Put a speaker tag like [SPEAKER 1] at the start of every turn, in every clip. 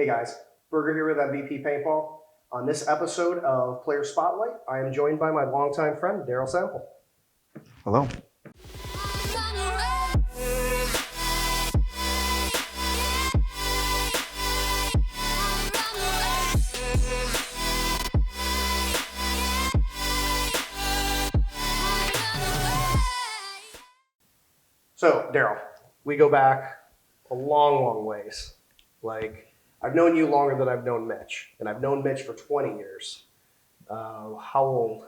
[SPEAKER 1] Hey guys, Berger here with MVP Paintball. On this episode of Player Spotlight, I am joined by my longtime friend, Darrel Sample.
[SPEAKER 2] Hello.
[SPEAKER 1] So, Darrel, we go back a long, long ways. Like, I've known you longer than I've known Mitch, and I've known Mitch for 20 years. How old?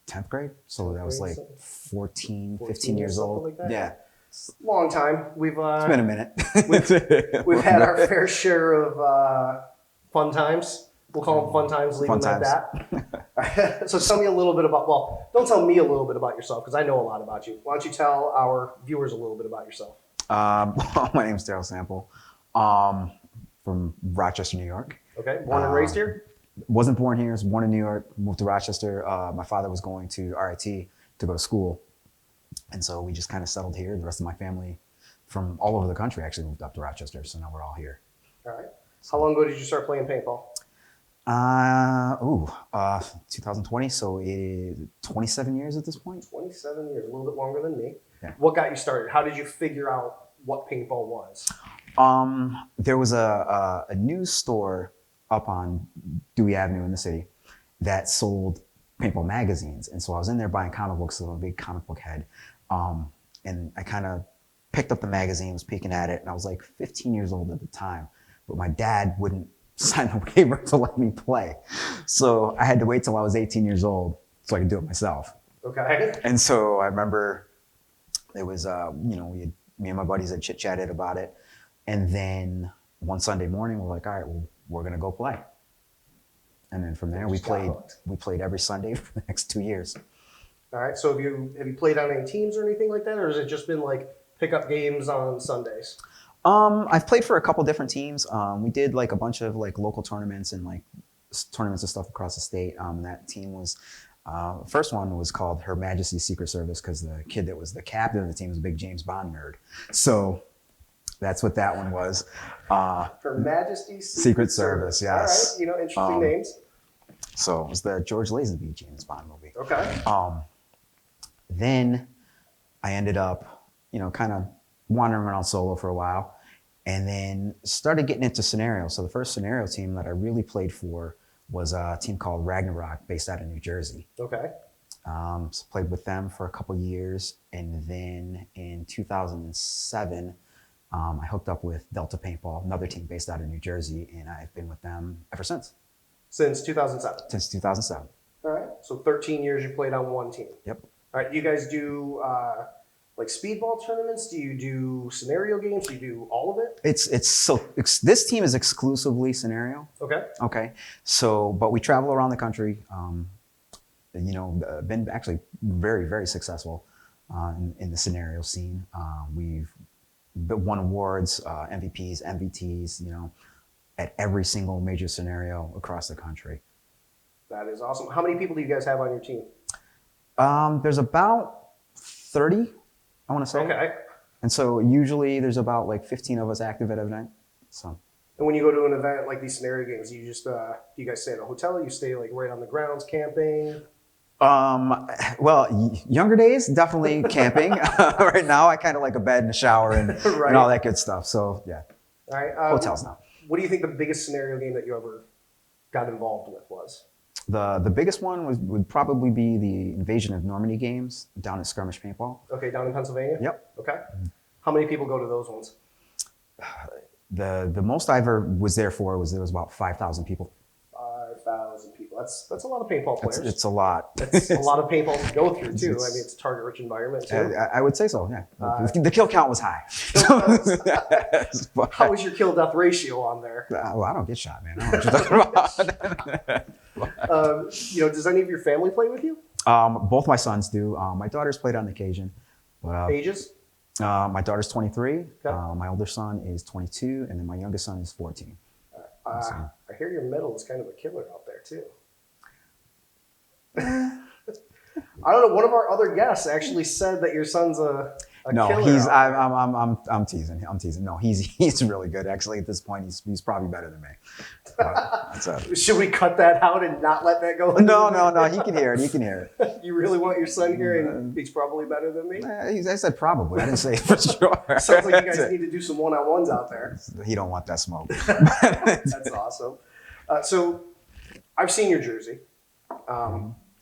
[SPEAKER 2] 10th grade. So that was like 14 15 years
[SPEAKER 1] something
[SPEAKER 2] old.
[SPEAKER 1] like that?
[SPEAKER 2] Yeah.
[SPEAKER 1] Long time.
[SPEAKER 2] It's been a minute.
[SPEAKER 1] We've had our fair share of fun times. We'll call them fun times, leave them at that. So tell me a little bit about, well, don't tell me a little bit about yourself because I know a lot about you. Why don't you tell our viewers a little bit about yourself?
[SPEAKER 2] My name's Darrel Sample. From Rochester, New York.
[SPEAKER 1] Okay, born and raised here?
[SPEAKER 2] Wasn't born here, was born in New York, moved to Rochester. My father was going to RIT to go to school. And so we just kind of settled here. The rest of my family from all over the country actually moved up to Rochester. So now we're all here.
[SPEAKER 1] All right. How long ago did you start playing paintball?
[SPEAKER 2] 2020. So 27 years at this point.
[SPEAKER 1] 27 years, a little bit longer than me.
[SPEAKER 2] Yeah.
[SPEAKER 1] What got you started? How did you figure out what paintball was?
[SPEAKER 2] There was a news store up on Dewey Avenue in the city that sold paintball magazines. And so I was in there buying comic books, so I'm a big comic book head. And I kind of picked up the magazine, was peeking at it, and I was like 15 years old at the time. But my dad wouldn't sign a waiver to let me play. So I had to wait till I was 18 years old so I could do it myself.
[SPEAKER 1] Okay.
[SPEAKER 2] And so I remember it was, me and my buddies had chit-chatted about it. And then one Sunday morning, we're like, all right, well, we're going to go play. And then from there, we played every Sunday for the next 2 years.
[SPEAKER 1] All right. So have you played on any teams or anything like that? Or has it just been like pickup games on Sundays?
[SPEAKER 2] I've played for a couple different teams. We did like a bunch of like local tournaments and like tournaments and stuff across the state. That team was, first one was called Her Majesty's Secret Service because the kid that was the captain of the team was a big James Bond nerd. So that's what that one was.
[SPEAKER 1] Her Majesty's
[SPEAKER 2] Secret Service, yes.
[SPEAKER 1] All right, interesting names.
[SPEAKER 2] So it was the George Lazenby James Bond movie.
[SPEAKER 1] Okay.
[SPEAKER 2] Then I ended up, kind of wandering around solo for a while and then started getting into scenarios. So the first scenario team that I really played for was a team called Ragnarok based out of New Jersey.
[SPEAKER 1] Okay.
[SPEAKER 2] So played with them for a couple years. And then in 2007, I hooked up with Delta Paintball, another team based out of New Jersey, and I've been with them ever since.
[SPEAKER 1] Since 2007?
[SPEAKER 2] Since 2007.
[SPEAKER 1] All right. So 13 years you played on one team.
[SPEAKER 2] Yep.
[SPEAKER 1] All right. Do you guys do like speedball tournaments? Do you do scenario games? Do you do all of it?
[SPEAKER 2] This team is exclusively scenario.
[SPEAKER 1] Okay.
[SPEAKER 2] Okay. So, but we travel around the country. Been actually very, very successful in the scenario scene. We've won awards, MVPs, MVTs, at every single major scenario across the country.
[SPEAKER 1] That is awesome. How many people do you guys have on your team?
[SPEAKER 2] There's about 30, I want to say.
[SPEAKER 1] Okay.
[SPEAKER 2] And so usually there's about like 15 of us active at every night. So.
[SPEAKER 1] And when you go to an event like these scenario games, you just, do you guys stay at a hotel? You stay like right on the grounds camping?
[SPEAKER 2] Well, younger days, definitely camping. Right now, I kind of like a bed and a shower and,
[SPEAKER 1] right.
[SPEAKER 2] and all that good stuff. So yeah,
[SPEAKER 1] all right.
[SPEAKER 2] Hotels now.
[SPEAKER 1] What do you think the biggest scenario game that you ever got involved with was?
[SPEAKER 2] The biggest one would probably be the Invasion of Normandy games down at Skirmish Paintball.
[SPEAKER 1] Okay, down in Pennsylvania?
[SPEAKER 2] Yep.
[SPEAKER 1] Okay. How many people go to those ones?
[SPEAKER 2] The most I ever was there was about 5,000 people.
[SPEAKER 1] 5,000 people. That's a lot of paintball players.
[SPEAKER 2] It's a lot.
[SPEAKER 1] It's a lot of paintballs to go through too. I mean, it's a target-rich environment too.
[SPEAKER 2] I would say so. Yeah. The kill count was high.
[SPEAKER 1] How was your kill-death ratio on there?
[SPEAKER 2] Well, I don't get shot, man. I don't know what you're talking about.
[SPEAKER 1] Does any of your family play with you?
[SPEAKER 2] Both my sons do. My daughter's played on occasion. But,
[SPEAKER 1] Ages?
[SPEAKER 2] My daughter's 23.
[SPEAKER 1] Okay.
[SPEAKER 2] My older son is 22, and then my youngest son is 14.
[SPEAKER 1] I hear your middle is kind of a killer out there too. I don't know. One of our other guests actually said that your son's a
[SPEAKER 2] No,
[SPEAKER 1] killer
[SPEAKER 2] he's.
[SPEAKER 1] out
[SPEAKER 2] I'm teasing. I'm teasing. No, he's really good. Actually, at this point, he's probably better than me. But that's it.
[SPEAKER 1] Should we cut that out and not let that go?
[SPEAKER 2] No. He can hear it. He can hear it.
[SPEAKER 1] You really want your son hearing he's probably better than me?
[SPEAKER 2] I said probably. I didn't say for sure.
[SPEAKER 1] Sounds like you guys need to do some one-on-ones out there.
[SPEAKER 2] He don't want that smoke.
[SPEAKER 1] That's awesome. So I've seen your jersey.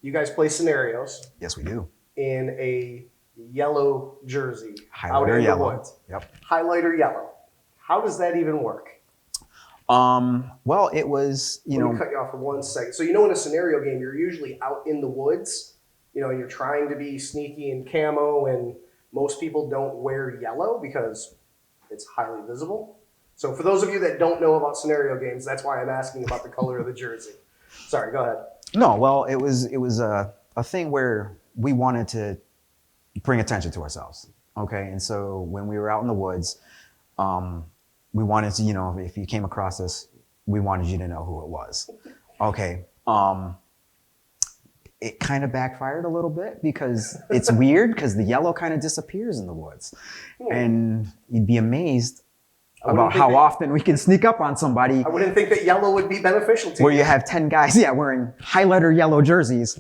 [SPEAKER 1] You guys play scenarios
[SPEAKER 2] Yes, we do.
[SPEAKER 1] in a yellow jersey out
[SPEAKER 2] Highlighter
[SPEAKER 1] in
[SPEAKER 2] yellow.
[SPEAKER 1] the woods.
[SPEAKER 2] Yep.
[SPEAKER 1] Highlighter yellow. How does that even work?
[SPEAKER 2] Well, it was,
[SPEAKER 1] Let me cut you off for 1 second. So in a scenario game, you're usually out in the woods, and you're trying to be sneaky and camo, and most people don't wear yellow because it's highly visible. So for those of you that don't know about scenario games, that's why I'm asking about the color of the jersey. Sorry, go ahead.
[SPEAKER 2] No, well, it was a thing where we wanted to bring attention to ourselves. Okay, and so when we were out in the woods, we wanted to, if you came across us, we wanted you to know who it was. Okay. It kind of backfired a little bit because it's weird because the yellow kind of disappears in the woods. And you'd be amazed about how often we can sneak up on somebody.
[SPEAKER 1] I wouldn't think that yellow would be beneficial to you.
[SPEAKER 2] Where you have 10 guys, wearing highlighter yellow jerseys.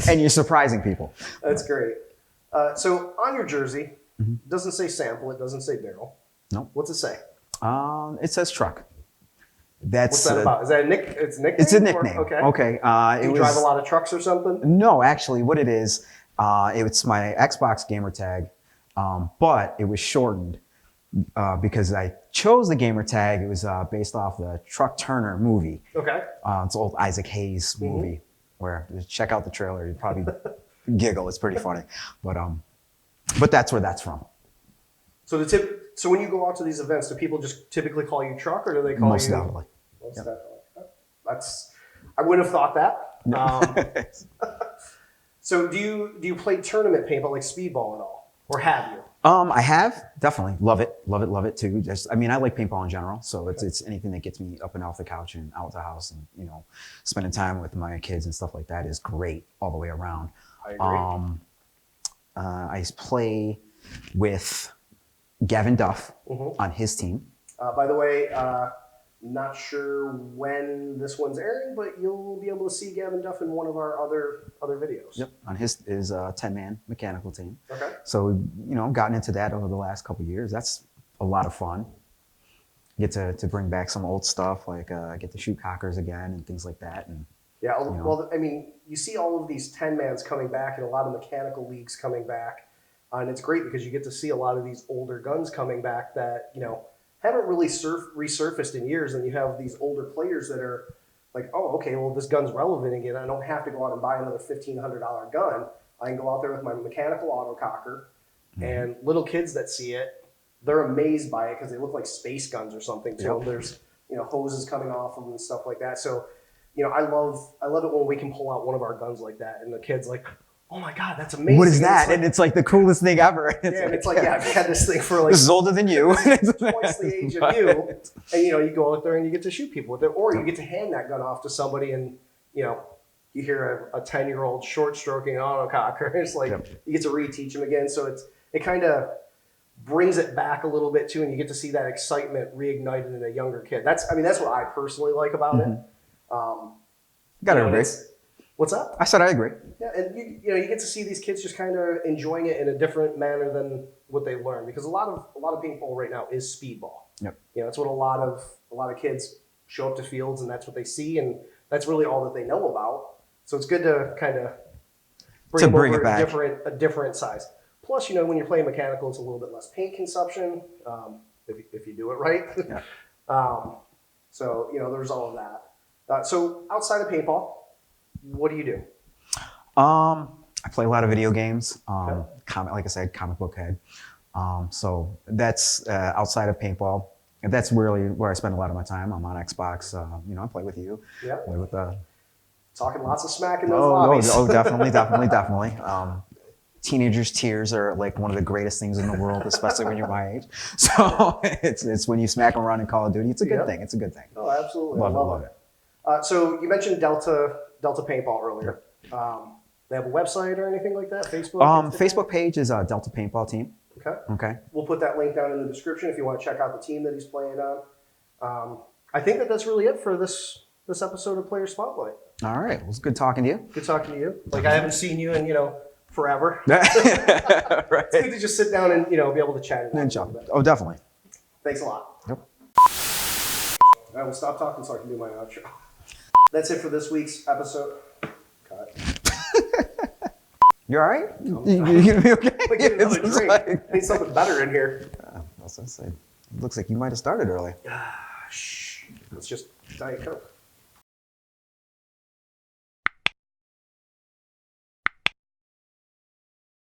[SPEAKER 2] And you're surprising people.
[SPEAKER 1] That's great. So on your jersey, it doesn't say Sample, it doesn't say Darrel.
[SPEAKER 2] Nope.
[SPEAKER 1] What's it say?
[SPEAKER 2] It says truck.
[SPEAKER 1] What's that about? Is that a nickname?
[SPEAKER 2] It's a nickname.
[SPEAKER 1] Okay.
[SPEAKER 2] Do
[SPEAKER 1] you drive a lot of trucks or something?
[SPEAKER 2] No, actually, what it is, it's my Xbox gamer tag, but it was shortened because I chose the gamer tag. It was based off the Truck Turner movie.
[SPEAKER 1] Okay.
[SPEAKER 2] It's an old Isaac Hayes movie where just check out the trailer. You'd probably giggle. It's pretty funny. But that's where that's from.
[SPEAKER 1] So when you go out to these events, do people just typically call you Truck, or do they call
[SPEAKER 2] Most
[SPEAKER 1] you?
[SPEAKER 2] definitely.
[SPEAKER 1] Most definitely. I would have thought that. So do you play tournament paintball like speedball at all, or have you?
[SPEAKER 2] I have, definitely. Love it too. I like paintball in general, so it's anything that gets me up and off the couch and out the house, and spending time with my kids and stuff like that is great all the way around.
[SPEAKER 1] I agree.
[SPEAKER 2] I play with Gavin Duff on his team.
[SPEAKER 1] By the way, not sure when this one's airing, but you'll be able to see Gavin Duff in one of our other videos.
[SPEAKER 2] Yep, on his 10-man mechanical team.
[SPEAKER 1] Okay.
[SPEAKER 2] So I've gotten into that over the last couple of years. That's a lot of fun. Get to bring back some old stuff, like get to shoot cockers again and things like that. And
[SPEAKER 1] yeah, well, I mean, you see all of these 10-mans coming back and a lot of mechanical leagues coming back. And it's great because you get to see a lot of these older guns coming back that, haven't really resurfaced in years. And you have these older players that are like, oh, okay, well, this gun's relevant again. I don't have to go out and buy another $1,500 gun. I can go out there with my mechanical autococker. And little kids that see it, they're amazed by it because they look like space guns or something to them. There's, hoses coming off them and stuff like that. So, I love it when we can pull out one of our guns like that. And the kid's like, oh my God, that's amazing.
[SPEAKER 2] What is that? And it's like the coolest thing ever.
[SPEAKER 1] It's like, I've had this thing for like...
[SPEAKER 2] This is older than you.
[SPEAKER 1] Twice the age of you. And, you go out there and you get to shoot people with it. Or you get to hand that gun off to somebody and, you hear a 10-year-old short-stroking an autococker. It's like, you get to reteach them again. So it kind of brings it back a little bit too, and you get to see that excitement reignited in a younger kid. That's what I personally like about it.
[SPEAKER 2] Gotta agree.
[SPEAKER 1] What's up?
[SPEAKER 2] I said I agree.
[SPEAKER 1] Yeah, and you get to see these kids just kind of enjoying it in a different manner than what they learn, because a lot of paintball right now is speedball.
[SPEAKER 2] Yep.
[SPEAKER 1] It's what a lot of kids show up to fields, and that's what they see, and that's really all that they know about. So it's good to kind of bring it back a different size. Plus, when you're playing mechanical, it's a little bit less paint consumption if you do it right.
[SPEAKER 2] Yeah.
[SPEAKER 1] So there's all of that. So outside of paintball, what do you do?
[SPEAKER 2] I play a lot of video games. Like I said, comic book head. So that's outside of paintball. And that's really where I spend a lot of my time. I'm on Xbox. I play with you.
[SPEAKER 1] Yeah.
[SPEAKER 2] Play with
[SPEAKER 1] talking lots of smack in those lobbies.
[SPEAKER 2] Definitely. Teenagers' tears are like one of the greatest things in the world, especially when you're my age. So it's when you smack them around in Call of Duty. It's a good thing. It's a good thing.
[SPEAKER 1] Oh, absolutely.
[SPEAKER 2] Love it.
[SPEAKER 1] So you mentioned Delta Paintball earlier. They have a website or anything like that? Facebook?
[SPEAKER 2] Facebook page is Delta Paintball Team.
[SPEAKER 1] Okay.
[SPEAKER 2] Okay.
[SPEAKER 1] We'll put that link down in the description if you want to check out the team that he's playing on. I think that's really it for this episode of Player Spotlight.
[SPEAKER 2] All right. Well, it was good talking to you.
[SPEAKER 1] Good talking to you. Like, I haven't seen you in, forever.
[SPEAKER 2] Right.
[SPEAKER 1] It's good to just sit down and, be able to chat.
[SPEAKER 2] Oh, definitely.
[SPEAKER 1] Thanks a lot.
[SPEAKER 2] Yep.
[SPEAKER 1] I will stop talking so I can do my outro. That's it for this week's episode. Cut.
[SPEAKER 2] You all right? You gonna be okay?
[SPEAKER 1] Like, get another drink. I need something better in here.
[SPEAKER 2] I was gonna say, it looks like you might have started early.
[SPEAKER 1] Shh. Let's just Diet Coke.